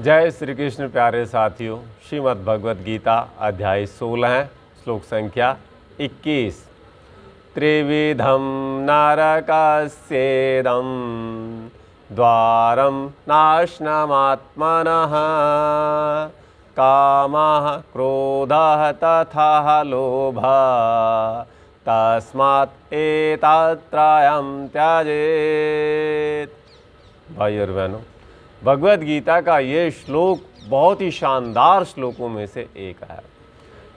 जय श्री कृष्ण प्यारे साथियों। श्रीमद् भगवद गीता अध्याय 16 श्लोक संख्या 21। त्रिविधम नरकस्येदं द्वारं नाशनमात्मनः कामः क्रोधः तथा लोभः तस्मात् एतत्त्रयं त्यजेत्। भाई और बहनों, भगवद गीता का ये श्लोक बहुत ही शानदार श्लोकों में से एक है।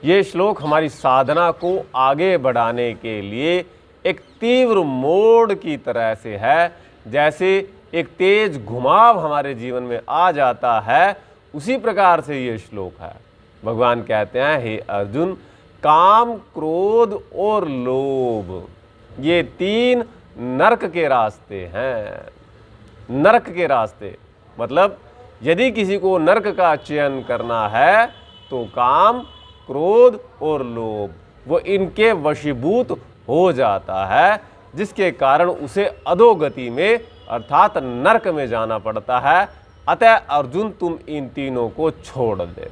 ये श्लोक हमारी साधना को आगे बढ़ाने के लिए एक तीव्र मोड़ की तरह से है। जैसे एक तेज घुमाव हमारे जीवन में आ जाता है, उसी प्रकार से ये श्लोक है। भगवान कहते हैं, हे अर्जुन, काम, क्रोध और लोभ ये तीन नरक के रास्ते हैं। नरक के रास्ते मतलब यदि किसी को नरक का चयन करना है तो काम, क्रोध और लोभ वो इनके वशीभूत हो जाता है, जिसके कारण उसे अधोगति में अर्थात नरक में जाना पड़ता है। अतः अर्जुन, तुम इन तीनों को छोड़ दे।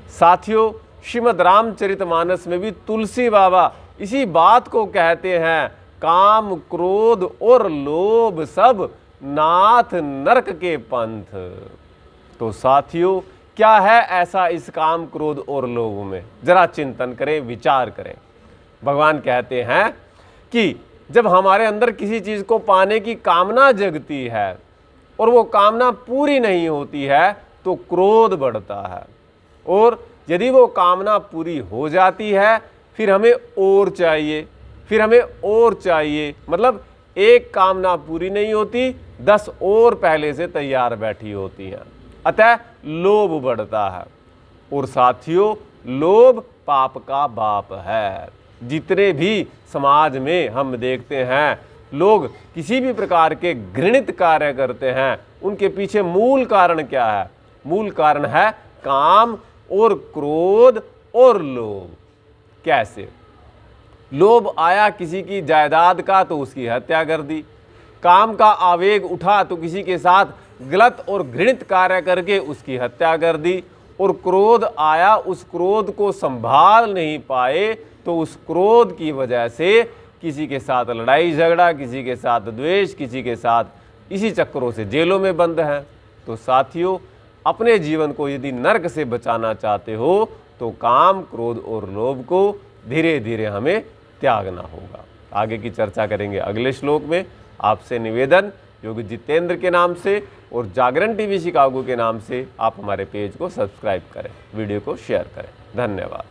साथियों, श्रीमद् रामचरितमानस में भी तुलसी बाबा इसी बात को कहते हैं, काम, क्रोध और लोभ सब नाथ नरक के पंथ। तो साथियों, क्या है ऐसा इस काम, क्रोध और लोभ में? जरा चिंतन करें, विचार करें। भगवान कहते हैं कि जब हमारे अंदर किसी चीज को पाने की कामना जगती है और वो कामना पूरी नहीं होती है तो क्रोध बढ़ता है, और यदि वो कामना पूरी हो जाती है फिर हमें और चाहिए, फिर हमें और चाहिए। मतलब एक कामना पूरी नहीं होती, 10 और पहले से तैयार बैठी होती हैं। अतः लोभ बढ़ता है। और साथियों, लोभ पाप का बाप है। जितने भी समाज में हम देखते हैं लोग किसी भी प्रकार के घृणित कार्य करते हैं, उनके पीछे मूल कारण क्या है? मूल कारण है काम और क्रोध और लोभ। कैसे? लोभ आया किसी की जायदाद का तो उसकी हत्या कर दी, काम का आवेग उठा तो किसी के साथ गलत और घृणित कार्य करके उसकी हत्या कर दी, और क्रोध आया, उस क्रोध को संभाल नहीं पाए तो उस क्रोध की वजह से किसी के साथ लड़ाई झगड़ा, किसी के साथ द्वेष, किसी के साथ इसी चक्करों से जेलों में बंद हैं। तो साथियों, अपने जीवन को यदि नरक से बचाना चाहते हो तो काम, क्रोध और लोभ को धीरे धीरे हमें त्यागना होगा। आगे की चर्चा करेंगे अगले श्लोक में। आपसे निवेदन, योगी जितेंद्र के नाम से और जागरण टीवी शिकागो के नाम से आप हमारे पेज को सब्सक्राइब करें, वीडियो को शेयर करें। धन्यवाद।